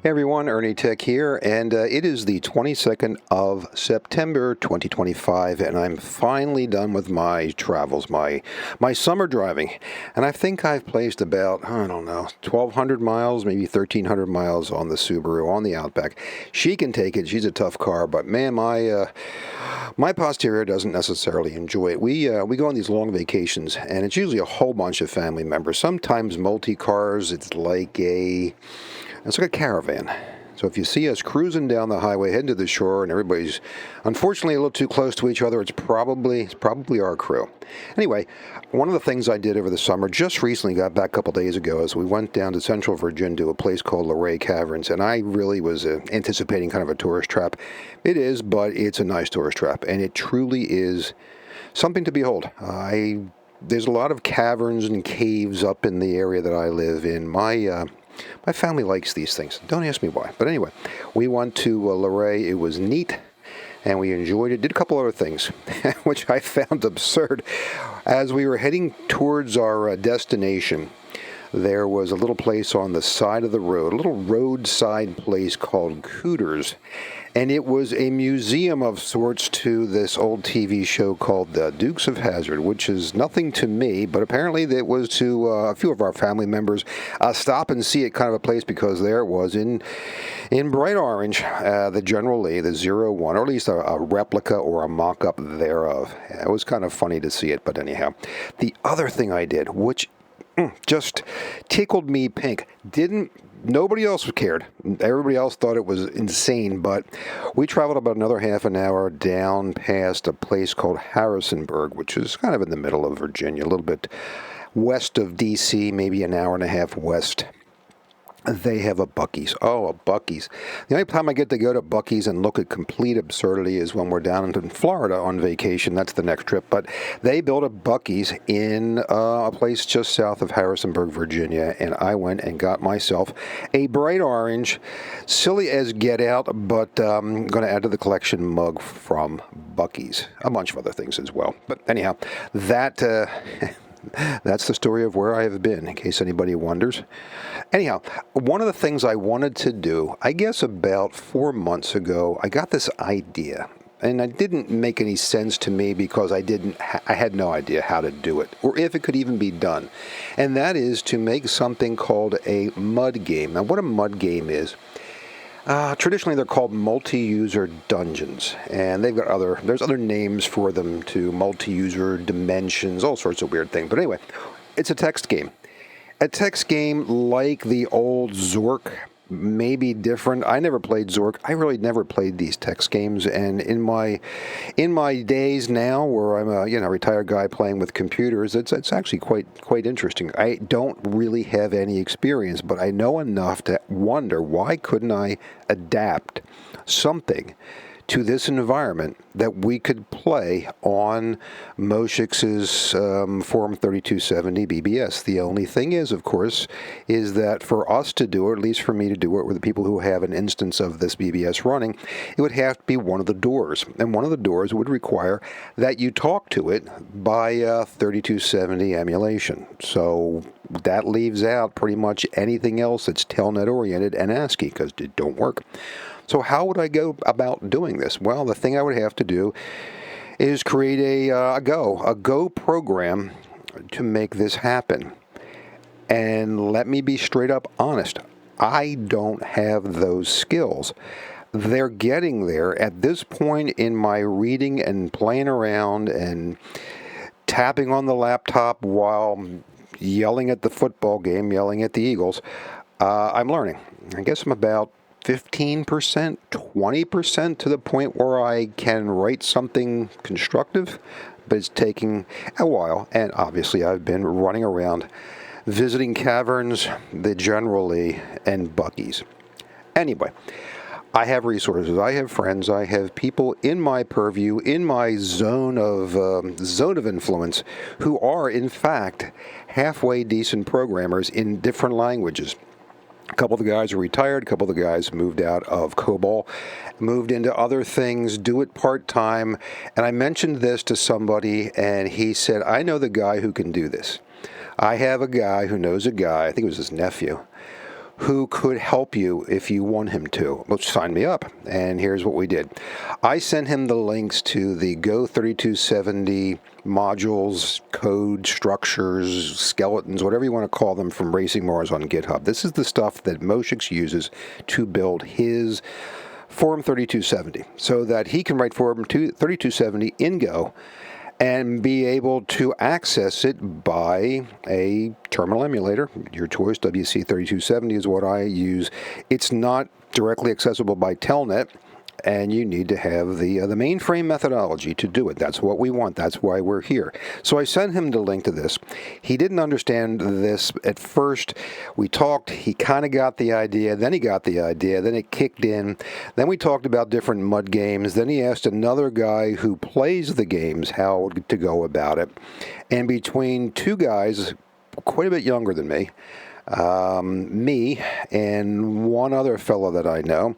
Hey everyone, Ernie Tech here, and it is the 22nd of September 2025, and I'm finally done with my travels, my summer driving, and I think I've placed about, 1,200 miles, maybe 1,300 miles on the Subaru, on the Outback. She can take it, she's a tough car, but man, my posterior doesn't necessarily enjoy it. We go on these long vacations, and it's usually a whole bunch of family members, sometimes multi-cars. It's like a caravan. So if you see us cruising down the highway, heading to the shore, and everybody's unfortunately a little too close to each other, it's probably our crew. Anyway, one of the things I did over the summer, just recently got back a couple days ago, is we went down to Central Virginia to a place called Luray Caverns, and I really was anticipating kind of a tourist trap. It is, but it's a nice tourist trap, and it truly is something to behold. There's a lot of caverns and caves up in the area that I live in. My family likes these things. Don't ask me why. But anyway, we went to Luray. It was neat, and we enjoyed it. Did a couple other things, which I found absurd. As we were heading towards our destination, there was a little place on the side of the road, a little roadside place called Cooters. And it was a museum of sorts to this old TV show called The Dukes of Hazzard, which is nothing to me, but apparently it was to a few of our family members. Stop and see it kind of a place, because there it was in bright orange, the General Lee, the 01, or at least a replica or a mock-up thereof. It was kind of funny to see it, but anyhow. The other thing I did, which just tickled me pink, nobody else cared. Everybody else thought it was insane, but we traveled about another half an hour down past a place called Harrisonburg, which is kind of in the middle of Virginia, a little bit west of D.C., maybe an hour and a half west. They have a Buc-ee's. Oh, a Buc-ee's. The only time I get to go to Buc-ee's and look at complete absurdity is when we're down in Florida on vacation. That's the next trip. But they built a Buc-ee's in a place just south of Harrisonburg, Virginia, and I went and got myself a bright orange, silly as get out, but I'm going to add to the collection mug from Buc-ee's. A bunch of other things as well. But anyhow, that's the story of where I have been, in case anybody wonders. Anyhow, one of the things I wanted to do, I guess about 4 months ago, I got this idea. And it didn't make any sense to me because I had no idea how to do it, or if it could even be done. And that is to make something called a mud game. Now, what a mud game is, traditionally, they're called multi-user dungeons, and there's other names for them too, multi-user dimensions, all sorts of weird things. But anyway, it's a text game. A text game like the old Zork, maybe different. I never played Zork. I really never played these text games, and in my days now, where I'm a retired guy playing with computers, it's actually quite interesting. I don't really have any experience, but I know enough to wonder, why couldn't I adapt something to this environment that we could play on Moshix's Forum 3270 BBS. The only thing is, of course, is that for us to do it, or at least for me to do it, or the people who have an instance of this BBS running, it would have to be one of the doors. And one of the doors would require that you talk to it by 3270 emulation. So that leaves out pretty much anything else that's Telnet oriented and ASCII, because it don't work. So how would I go about doing this? Well, the thing I would have to do is create a Go program to make this happen. And let me be straight up honest, I don't have those skills. They're getting there. At this point in my reading and playing around and tapping on the laptop while yelling at the football game, yelling at the Eagles, I'm learning. I guess I'm about 15%, 20% to the point where I can write something constructive, but it's taking a while. And obviously, I've been running around visiting caverns, the General Lee, and Buc-ee's. Anyway, I have resources, I have friends, I have people in my purview, in my zone of influence, who are, in fact, halfway decent programmers in different languages. A couple of the guys are retired. A couple of the guys moved out of COBOL, moved into other things, do it part-time. And I mentioned this to somebody, and he said, I know the guy who can do this. I have a guy who knows a guy, I think it was his nephew, who could help you if you want him to. Well, sign me up. And here's what we did. I sent him the links to the Go 3270 modules, code, structures, skeletons, whatever you want to call them, from racingmars on GitHub. This is the stuff that Moshix uses to build his Form 3270 so that he can write Form 3270 in Go and be able to access it by a terminal emulator. Your choice, WC3270 is what I use. It's not directly accessible by Telnet, and you need to have the mainframe methodology to do it. That's what we want. That's why we're here. So I sent him the link to this. He didn't understand this at first. We talked. He kind of got the idea. Then he got the idea. Then it kicked in. Then we talked about different mud games. Then he asked another guy who plays the games how to go about it. And between two guys quite a bit younger than me and one other fellow that I know,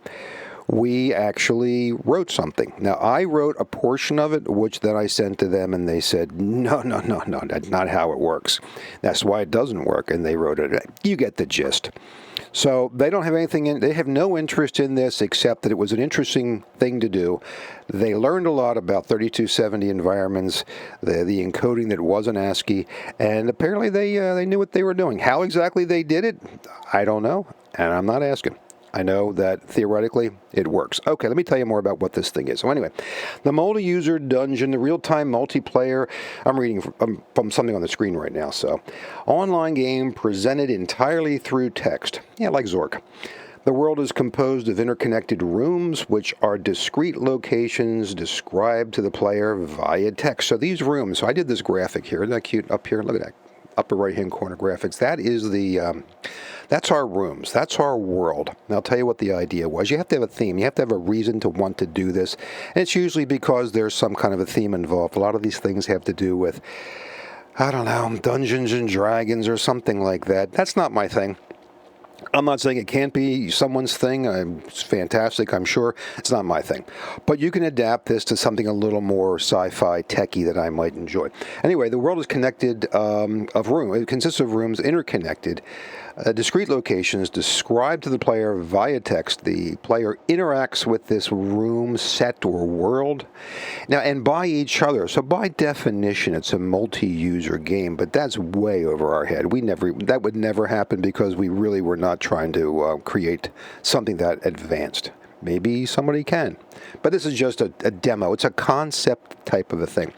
we actually wrote something. Now, I wrote a portion of it, which then I sent to them, and they said, no, that's not how it works. That's why it doesn't work, and they wrote it. You get the gist. So they don't have anything in, they have no interest in this except that it was an interesting thing to do. They learned a lot about 3270 environments, the encoding that wasn't ASCII, and apparently they knew what they were doing. How exactly they did it, I don't know, and I'm not asking. I know that theoretically it works. Okay, let me tell you more about what this thing is. So anyway, the Mult-User Dungeon, the real-time multiplayer, I'm reading from something on the screen right now, so online game presented entirely through text. Yeah, like Zork. The world is composed of interconnected rooms, which are discrete locations described to the player via text. So these rooms, so I did this graphic here. Isn't that cute up here? Look at that upper right-hand corner graphics. That is the... That's our rooms. That's our world. And I'll tell you what the idea was. You have to have a theme. You have to have a reason to want to do this. And it's usually because there's some kind of a theme involved. A lot of these things have to do with, I don't know, Dungeons and Dragons or something like that. That's not my thing. I'm not saying it can't be someone's thing. It's fantastic, I'm sure. It's not my thing. But you can adapt this to something a little more sci-fi, techy that I might enjoy. Anyway, the world is connected of rooms. It consists of rooms interconnected, discrete locations described to the player via text. The player interacts with this room, set, or world. Now, and by each other. So by definition, it's a multi-user game, but that's way over our head. That would never happen because we really were not trying to create something that advanced. Maybe somebody can. But this is just a demo. It's a concept type of a thing.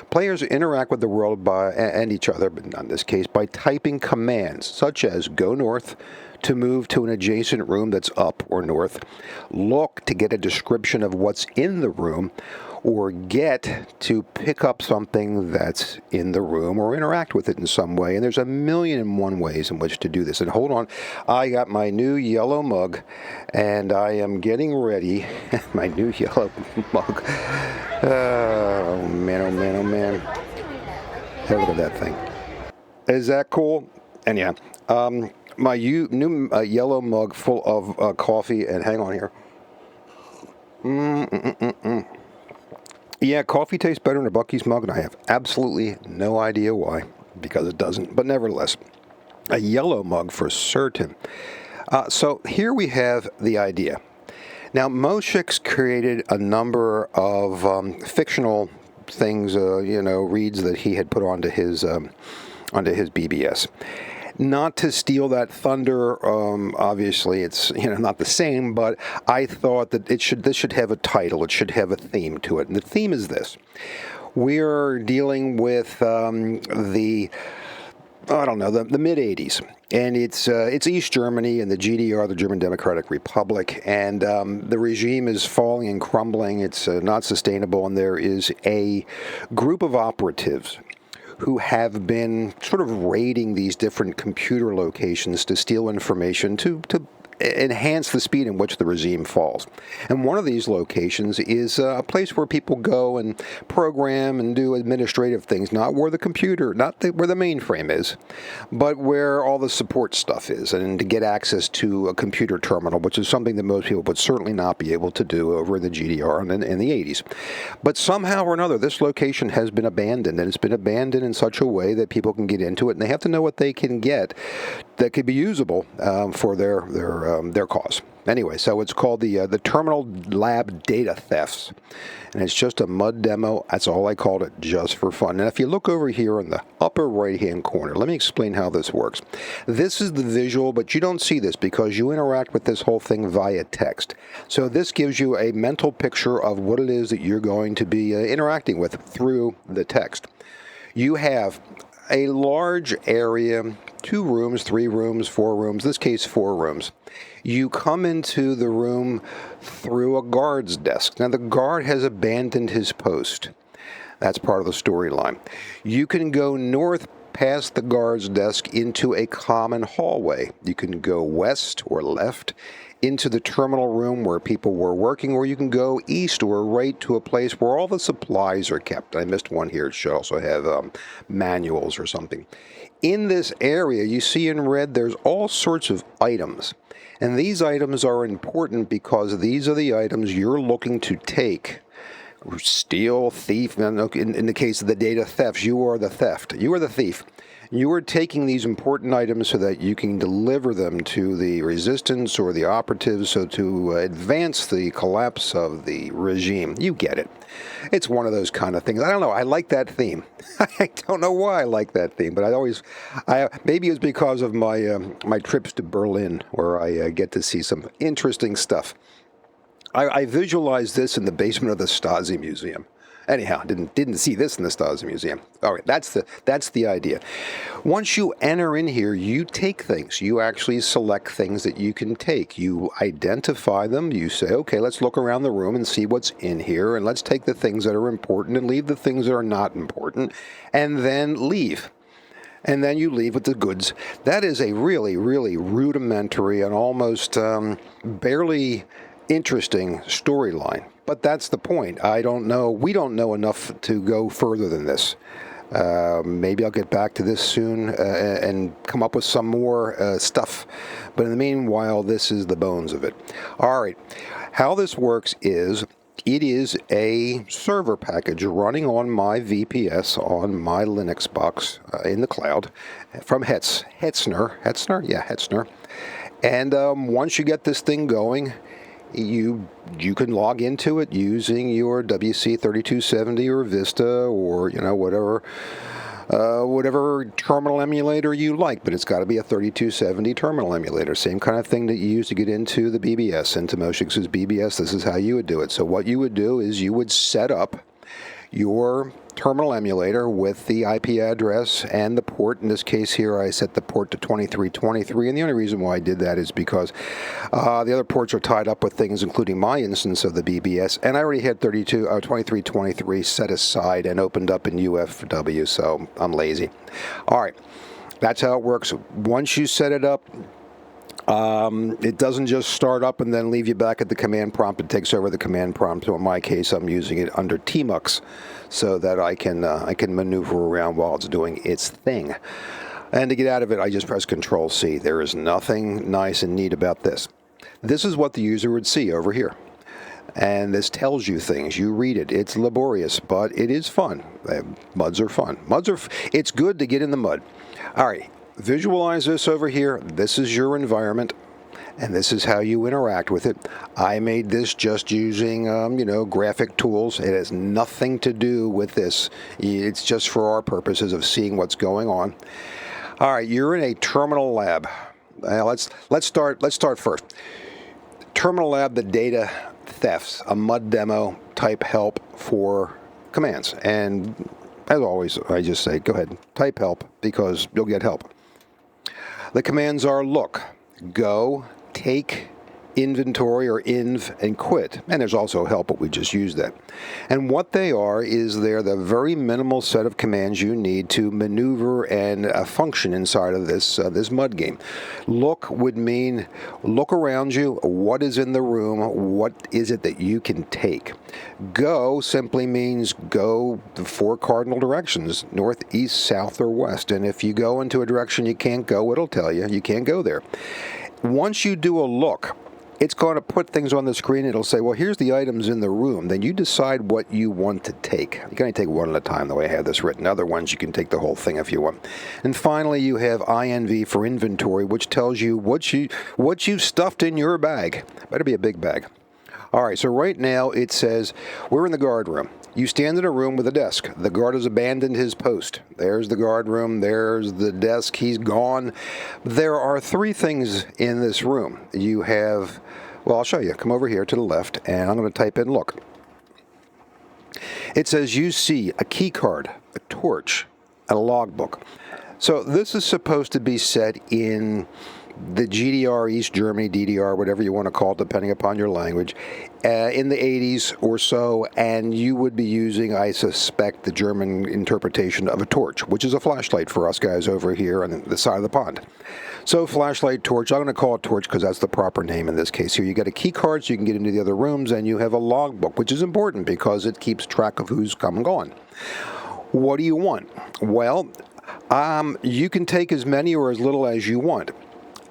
Players interact with the world and each other, but not in this case, by typing commands such as go north to move to an adjacent room that's up or north, look to get a description of what's in the room, or get to pick up something that's in the room or interact with it in some way. And there's a million and one ways in which to do this. And hold on, I got my new yellow mug, and I am getting ready. My new yellow mug. Oh, man, oh, man, oh, man. Hey, look at that thing. Is that cool? Anyhow, my new yellow mug full of coffee, and hang on here. Yeah, coffee tastes better in a Buc-ee's mug, and I have absolutely no idea why, because it doesn't. But nevertheless, a yellow mug for certain. So here we have the idea. Now, Moshix created a number of fictional things, reads that he had put onto his BBS. Not to steal that thunder, obviously it's not the same, but I thought that this should have a title, it should have a theme to it, and the theme is this. We're dealing with the mid-'80s, and it's East Germany and the GDR, the German Democratic Republic, and the regime is falling and crumbling. It's not sustainable, and there is a group of operatives who have been sort of raiding these different computer locations to steal information, to enhance the speed in which the regime falls. And one of these locations is a place where people go and program and do administrative things, not where the computer, where the mainframe is, but where all the support stuff is, and to get access to a computer terminal, which is something that most people would certainly not be able to do over in the GDR in the 80s. But somehow or another, this location has been abandoned, and it's been abandoned in such a way that people can get into it, and they have to know what they can get that could be usable for their cause. Anyway, so it's called the Terminal Lab Data Thefts, and it's just a mud demo. That's all I called it, just for fun. And if you look over here in the upper right-hand corner, let me explain how this works. This is the visual, but you don't see this because you interact with this whole thing via text. So this gives you a mental picture of what it is that you're going to be interacting with through the text. You have a large area, 2 rooms, 3 rooms, 4 rooms, in this case 4 rooms. You come into the room through a guard's desk. Now the guard has abandoned his post. That's part of the storyline. You can go north past the guard's desk into a common hallway. You can go west or left into the terminal room where people were working, or you can go east or right to a place where all the supplies are kept. I missed one here. It should also have manuals or something. In this area, you see in red, there's all sorts of items. And these items are important because these are the items you're looking to take. Steal, thief, in the case of the data thefts, you are the theft. You are the thief. You are taking these important items so that you can deliver them to the resistance or the operatives, so to advance the collapse of the regime. You get it. It's one of those kind of things. I don't know. I like that theme. I don't know why I like that theme, but maybe it's because of my trips to Berlin, where I get to see some interesting stuff. I visualized this in the basement of the Stasi Museum. Anyhow, didn't see this in the Stasi Museum. All right, that's the idea. Once you enter in here, you take things. You actually select things that you can take. You identify them. You say, okay, let's look around the room and see what's in here, and let's take the things that are important and leave the things that are not important, and then leave. And then you leave with the goods. That is a really, really rudimentary and almost barely interesting storyline. But that's the point. I don't know. We don't know enough to go further than this. Maybe I'll get back to this soon and come up with some more stuff. But in the meanwhile, this is the bones of it. All right. How this works is it is a server package running on my VPS on my Linux box in the cloud from Hetzner. Yeah, Hetzner. And once you get this thing going, you can log into it using your WC3270 or Vista or whatever terminal emulator you like, but it's got to be a 3270 terminal emulator. Same kind of thing that you use to get into the BBS, into Moshix's BBS. This is how you would do it. So what you would do is you would set up your terminal emulator with the IP address and the port. In this case here, I set the port to 2323, and the only reason why I did that is because the other ports are tied up with things, including my instance of the BBS, and I already had 2323 set aside and opened up in UFW, so I'm lazy. All right, that's how it works. Once you set it up, it doesn't just start up and then leave you back at the command prompt. It takes over the command prompt. So in my case, I'm using it under tmux so that I can maneuver around while it's doing its thing. And to get out of it, I just press Control-C. There is nothing nice and neat about this. This is what the user would see over here. And this tells you things. You read it. It's laborious, but it is fun. Muds are fun. It's good to get in the mud. All right. Visualize this over here. This is your environment, and this is how you interact with it. I made this just using, graphic tools. It has nothing to do with this. It's just for our purposes of seeing what's going on. All right, you're in a terminal lab. Let's start first. Terminal lab, the data thefts, a mud demo type help for commands. And as always, I just say, go ahead, type help, because you'll get help. The commands are look, go, take, inventory or inv and quit. And there's also help, but we just use that. And what they are is they're the very minimal set of commands you need to maneuver and function inside of this mud game. Look would mean look around you. What is in the room? What is it that you can take? Go simply means go the 4 cardinal directions, north, east, south, or west. And if you go into a direction you can't go, it'll tell you you can't go there. Once you do a look, it's going to put things on the screen. It'll say, well, here's the items in the room. Then you decide what you want to take. You can only take one at a time, the way I have this written. Other ones, you can take the whole thing if you want. And finally, you have INV for inventory, which tells you what you've stuffed in your bag. Better be a big bag. All right, so right now it says we're in the guard room. You stand in a room with a desk. The guard has abandoned his post. There's the guard room. There's the desk. He's gone. There are 3 things in this room. You have, well, I'll show you. Come over here to the left, and I'm going to type in look. It says you see a key card, a torch, and a logbook. So this is supposed to be set in the GDR, East Germany, DDR, whatever you want to call it, depending upon your language, in the 80s or so, and you would be using, I suspect, the German interpretation of a torch, which is a flashlight for us guys over here on the side of the pond. So flashlight, torch, I'm going to call it torch because that's the proper name in this case here. You got a key card so you can get into the other rooms, and you have a logbook, which is important because it keeps track of who's come and gone. What do you want? Well, you can take as many or as little as you want.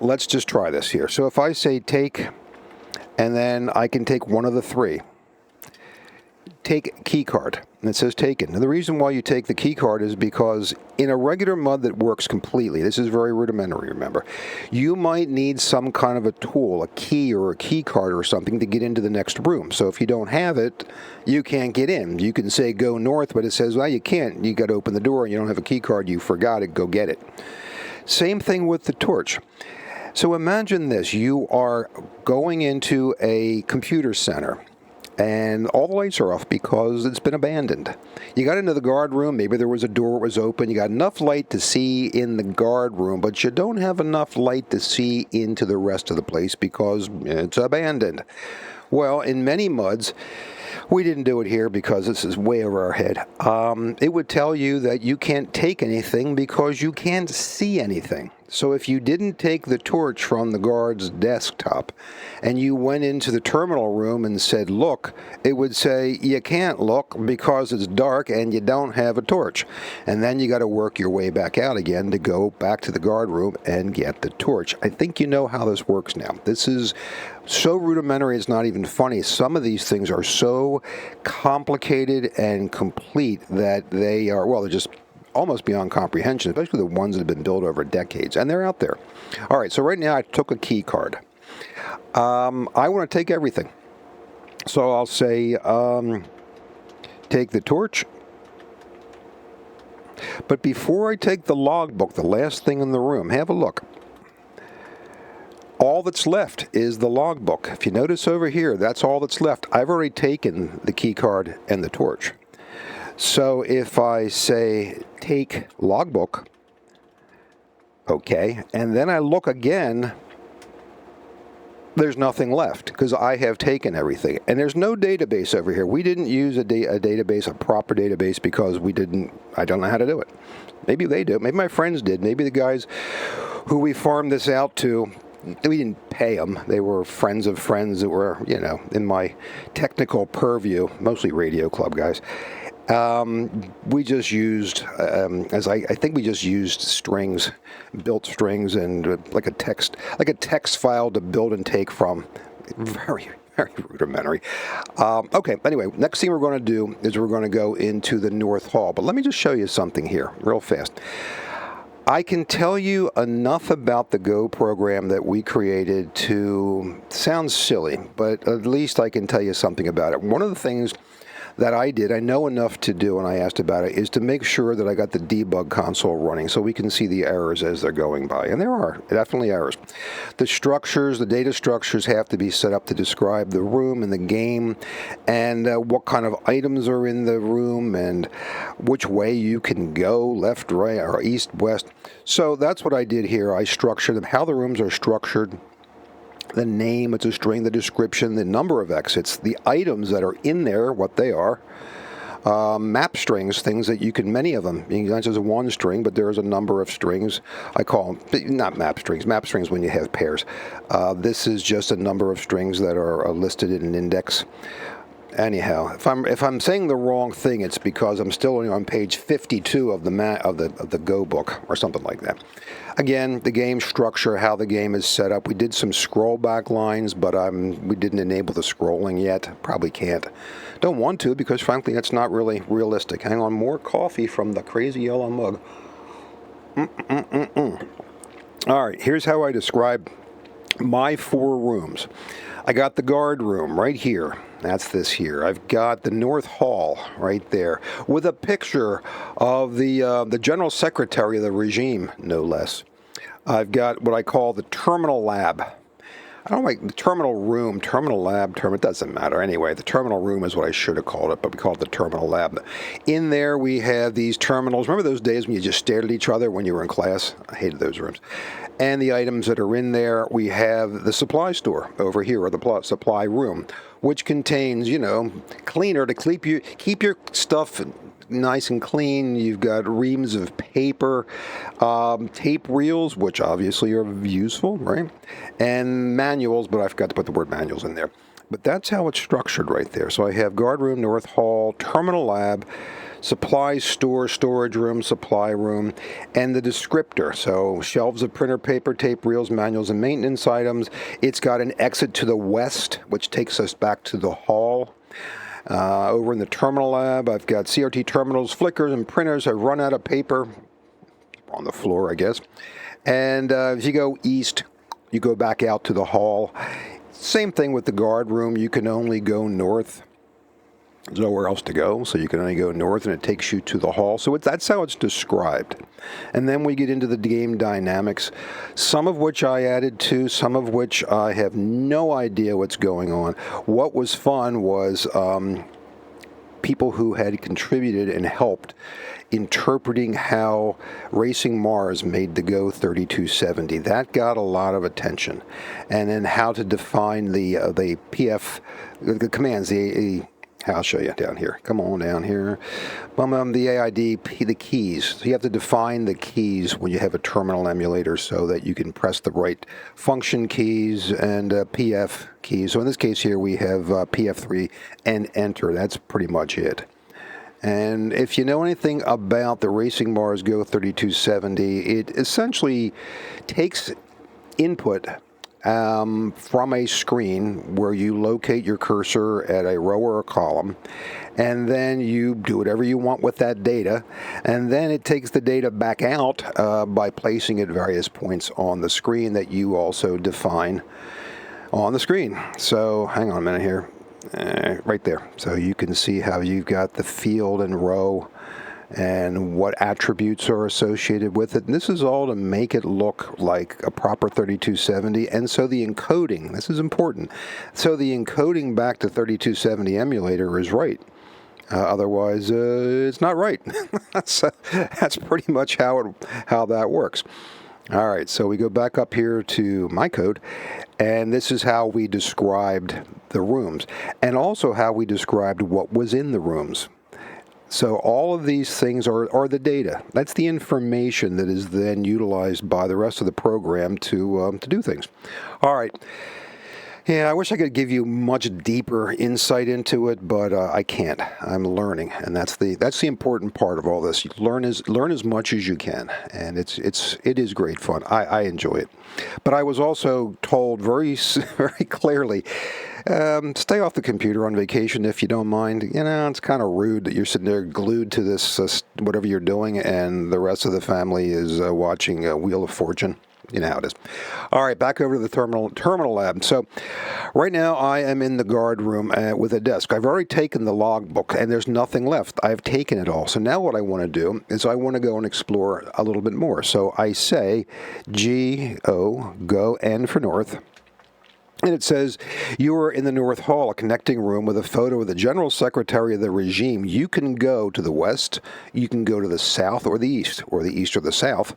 Let's just try this here. So if I say take, and then I can take one of the 3. Take key card, and it says taken. And the reason why you take the key card is because in a regular mud that works completely, this is very rudimentary, remember, you might need some kind of a tool, a key or a key card or something to get into the next room. So if you don't have it, you can't get in. You can say go north, but it says, well, you can't. You got to open the door, and you don't have a key card. You forgot it. Go get it. Same thing with the torch. So imagine this. You are going into a computer center, and all the lights are off because it's been abandoned. You got into the guard room. Maybe there was a door that was open. You got enough light to see in the guard room, but you don't have enough light to see into the rest of the place because it's abandoned. Well, in many muds, we didn't do it here because this is way over our head. It would tell you that you can't take anything because you can't see anything. So if you didn't take the torch from the guard's desktop and you went into the terminal room and said, look, it would say you can't look because it's dark and you don't have a torch. And then you got to work your way back out again to go back to the guard room and get the torch. I think you know how this works now. This is so rudimentary it's not even funny. Some of these things are so complicated and complete that they are, well, they're just almost beyond comprehension, especially the ones that have been built over decades, and they're out there. All right, so right now I took a key card. I want to take everything. So I'll say take the torch. But before I take the logbook, the last thing in the room, have a look. All that's left is the logbook. If you notice over here, that's all that's left. I've already taken the key card and the torch. So if I say take logbook, okay, and then I look again, there's nothing left because I have taken everything. And there's no database over here. We didn't use a database, a proper database, because I don't know how to do it. Maybe they do. Maybe my friends did. Maybe the guys who we farmed this out to, we didn't pay them. They were friends of friends that were, in my technical purview, mostly radio club guys. We just used, I think we just used strings, built strings, and like a text file to build and take from. Very, very rudimentary. Okay, anyway, next thing we're going to do is we're going to go into the North Hall. But let me just show you something here real fast. I can tell you enough about the Go program that we created to sound silly, but at least I can tell you something about it. One of the things that I know enough to do, and I asked about it, is to make sure that I got the debug console running so we can see the errors as they're going by. And there are definitely errors. The structures, the data structures have to be set up to describe the room and the game and what kind of items are in the room and which way you can go, left, right, or east, west. So that's what I did here. I structured them, how the rooms are structured. The name, it's a string, the description, the number of exits, the items that are in there, what they are. Map strings, things that you can, many of them. Not just one string, but there's a number of strings. I call them, not map strings when you have pairs. This is just a number of strings that are listed in an index. Anyhow, if I'm saying the wrong thing, it's because I'm still only on page 52 of the Go book or something like that. Again, the game structure, how the game is set up. We did some scroll back lines, but we didn't enable the scrolling yet. Probably can't. Don't want to because, frankly, that's not really realistic. Hang on, more coffee from the crazy yellow mug. All right, here's how I describe my 4 rooms. I got the guard room right here. That's this here. I've got the North Hall right there with a picture of the General Secretary of the regime, no less. I've got what I call the Terminal Lab. I don't like the terminal room, terminal lab, it doesn't matter. Anyway, the terminal room is what I should have called it, but we call it the terminal lab. In there, we have these terminals. Remember those days when you just stared at each other when you were in class? I hated those rooms. And the items that are in there, we have the supply store over here, or the supply room, which contains, cleaner to keep your stuff nice and clean. You've got reams of paper, tape reels, which obviously are useful, right? And manuals, but I forgot to put the word manuals in there. But that's how it's structured right there. So I have guard room, North Hall, terminal lab, supply store, storage room, supply room, and the descriptor. So shelves of printer paper, tape reels, manuals, and maintenance items. It's got an exit to the west, which takes us back to the hall. Over in the terminal lab, I've got CRT terminals, flickers, and printers. I've run out of paper on the floor, I guess. And if you go east, you go back out to the hall. Same thing with the guard room. You can only go north. There's nowhere else to go, so you can only go north, and it takes you to the hall. So that's how it's described. And then we get into the game dynamics, some of which I added to, some of which I have no idea what's going on. What was fun was people who had contributed and helped interpreting how racingmars made the Go 3270. That got a lot of attention. And then how to define the PF, the commands, I'll show you down here. Come on down here. The AID, the keys. So you have to define the keys when you have a terminal emulator so that you can press the right function keys and PF keys. So in this case here, we have PF3 and enter. That's pretty much it. And if you know anything about the racingmars Go 3270, it essentially takes input from a screen where you locate your cursor at a row or a column, and then you do whatever you want with that data, and then it takes the data back out by placing it at various points on the screen that you also define on the screen. So hang on a minute here. Right there. So you can see how you've got the field and row and what attributes are associated with it. And this is all to make it look like a proper 3270. And so the encoding, this is important. So the encoding back to 3270 emulator is right. Otherwise, it's not right. That's pretty much how that works. All right, so we go back up here to my code, and this is how we described the rooms, and also how we described what was in the rooms. So all of these things are the data. That's the information that is then utilized by the rest of the program to do things. All right. Yeah, I wish I could give you much deeper insight into it, but I can't. I'm learning, and that's the important part of all this. You learn as much as you can, and it is great fun. I enjoy it, but I was also told very very clearly, stay off the computer on vacation if you don't mind. It's kind of rude that you're sitting there glued to this whatever you're doing, and the rest of the family is watching Wheel of Fortune. You know how it is. All right, back over to the terminal lab. So right now I am in the guard room with a desk. I've already taken the logbook, and there's nothing left. I've taken it all. So now what I want to do is I want to go and explore a little bit more. So I say go N for north. And it says, you are in the North Hall, a connecting room with a photo of the General Secretary of the regime. You can go to the west, you can go to the south or the east or the south.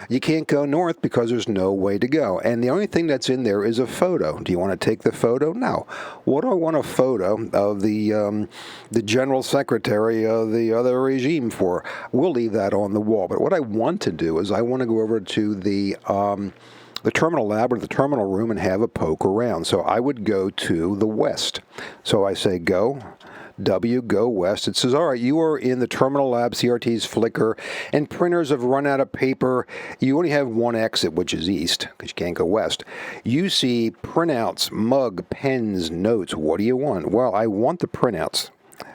You can't go north because there's no way to go. And the only thing that's in there is a photo. Do you want to take the photo? No. What do I want a photo of the General Secretary of the other regime for? We'll leave that on the wall. But what I want to do is I want to go over to the terminal lab or the terminal room and have a poke around. So I would go to the west. So I say go, W, go west. It says, all right, you are in the terminal lab, CRTs flicker, and printers have run out of paper. You only have one exit, which is east, because you can't go west. You see printouts, mug, pens, notes. What do you want? Well, I want the printouts,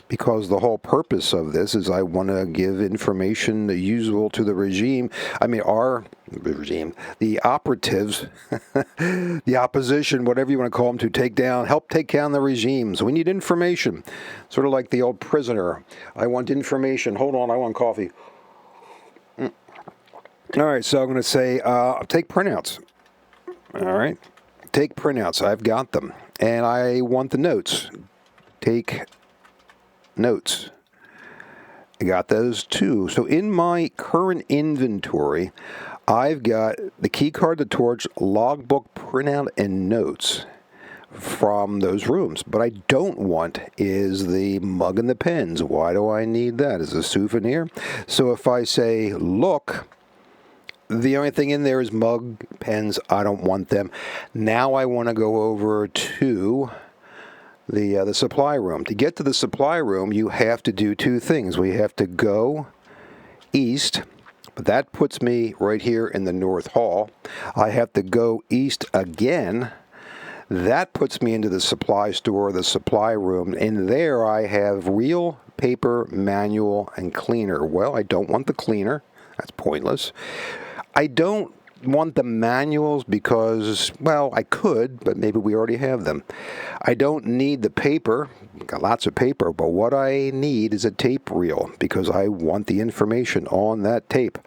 because the whole purpose of this is I want to give information useful to the regime. I mean, our regime, the operatives, the opposition, whatever you want to call them, to help take down the regimes. We need information. Sort of like the old prisoner. I want information. Hold on, I want coffee. All right, so I'm going to say, take printouts. All right, take printouts. I've got them. And I want the notes. Take notes. I got those too. So in my current inventory, I've got the key card, the torch, logbook, printout, and notes from those rooms. But I don't want is the mug and the pens. Why do I need that? As a souvenir? So if I say, look, the only thing in there is mug, pens. I don't want them. Now I want to go over to the supply room. To get to the supply room, you have to do two things. We have to go east, but that puts me right here in the North Hall. I have to go east again. That puts me into the supply store, the supply room. In there, I have reel, paper, manual, and cleaner. Well, I don't want the cleaner. That's pointless. I don't want the manuals because, well, I could, but maybe we already have them. I don't need the paper. Got lots of paper, but what I need is a tape reel because I want the information on that tape.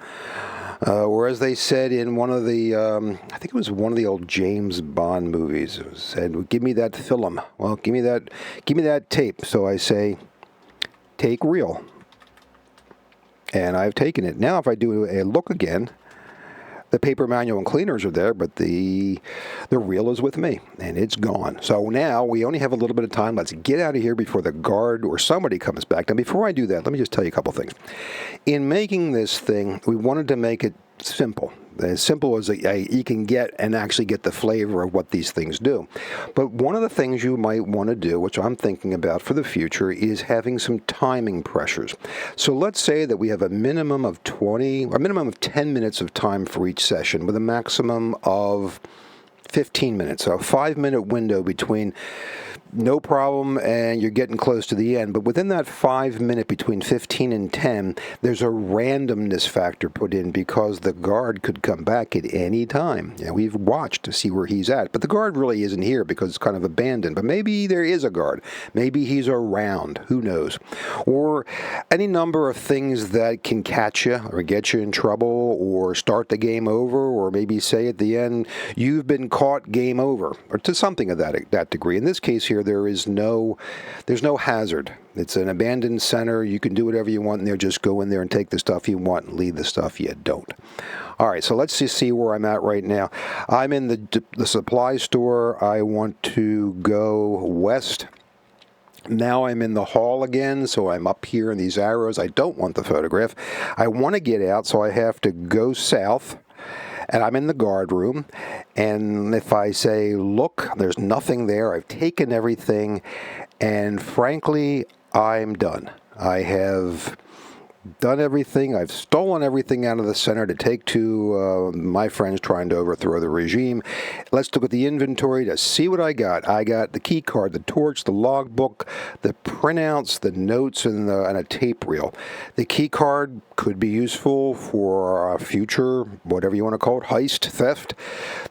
Or as they said in one of the, I think it was one of the old James Bond movies, it said, "Give me that film." Well, give me that tape. So I say, take reel, and I've taken it. Now, if I do a look again, the paper, manual, and cleaners are there, but the reel is with me, and it's gone. So now we only have a little bit of time. Let's get out of here before the guard or somebody comes back. Now, before I do that, let me just tell you a couple things. In making this thing, we wanted to make it simple. As simple as you can get and actually get the flavor of what these things do. But one of the things you might want to do, which I'm thinking about for the future, is having some timing pressures. So let's say that we have a minimum of 10 minutes of time for each session with a maximum of 15 minutes. So a 5-minute window between no problem and you're getting close to the end. But within that 5 minute between 15 and 10, there's a randomness factor put in because the guard could come back at any time. You know, we've watched to see where he's at, but the guard really isn't here because it's kind of abandoned. But maybe there is a guard. Maybe he's around. Who knows? Or any number of things that can catch you or get you in trouble or start the game over, or maybe say at the end, you've been caught, game over, or to something of that degree. In this case here, there's no hazard. It's an abandoned center. You can do whatever you want in there. Just go in there and take the stuff you want and leave the stuff you don't. All right, so let's just see where I'm at right now. I'm in the supply store. I want to go west. Now I'm in the hall again, so I'm up here in these arrows. I don't want the photograph. I want to get out, so I have to go south. And I'm in the guard room, and if I say, look, there's nothing there, I've taken everything, and frankly, I'm done. I have done everything. I've stolen everything out of the center to take to my friends trying to overthrow the regime. Let's look at the inventory to see what I got. I got the key card, the torch, the logbook, the printouts, the notes, and a tape reel. The key card could be useful for a future, whatever you want to call it, heist, theft.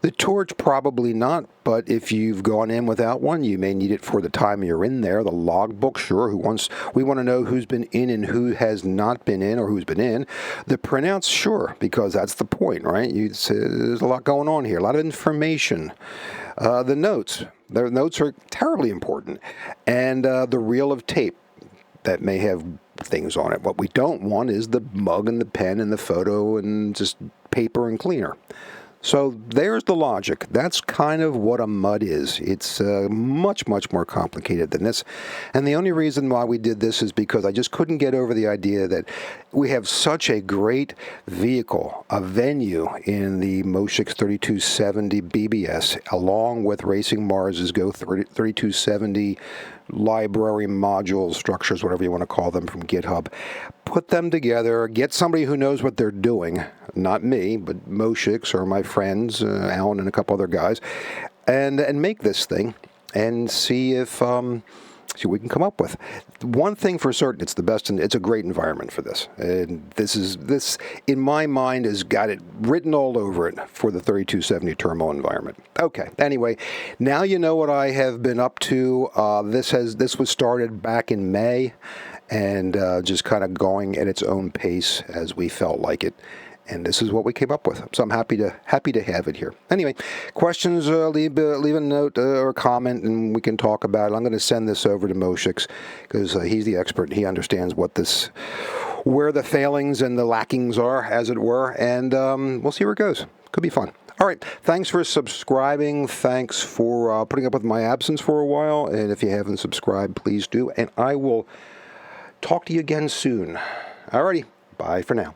The torch, probably not, but if you've gone in without one, you may need it for the time you're in there. The logbook, sure. We want to know who's been in and who has not been in or who's been in. The printouts, sure, because that's the point, right? There's a lot going on here, a lot of information. The notes. The notes are terribly important. And the reel of tape that may have things on it. What we don't want is the mug and the pen and the photo and just paper and cleaner. So there's the logic. That's kind of what a MUD is. It's much, much more complicated than this. And the only reason why we did this is because I just couldn't get over the idea that we have such a great vehicle, a venue in the Moshix 3270 BBS, along with racingmars' Go 3270 library modules, structures, whatever you want to call them, from Github. Put them together, get somebody who knows what they're doing, not me, but Moshix or my friends, Alan and a couple other guys, and make this thing and see if see what we can come up with. One thing for certain, it's the best, and it's a great environment for this. And this in my mind has got it written all over it for the 3270 Turmo environment. Okay. Anyway, now you know what I have been up to. This was started back in May, and just kind of going at its own pace as we felt like it. And this is what we came up with. So I'm happy to have it here. Anyway, questions, leave a note or a comment, and we can talk about it. I'm going to send this over to Moshix because he's the expert. And he understands where the failings and the lackings are, as it were. And we'll see where it goes. Could be fun. All right. Thanks for subscribing. Thanks for putting up with my absence for a while. And if you haven't subscribed, please do. And I will talk to you again soon. All righty. Bye for now.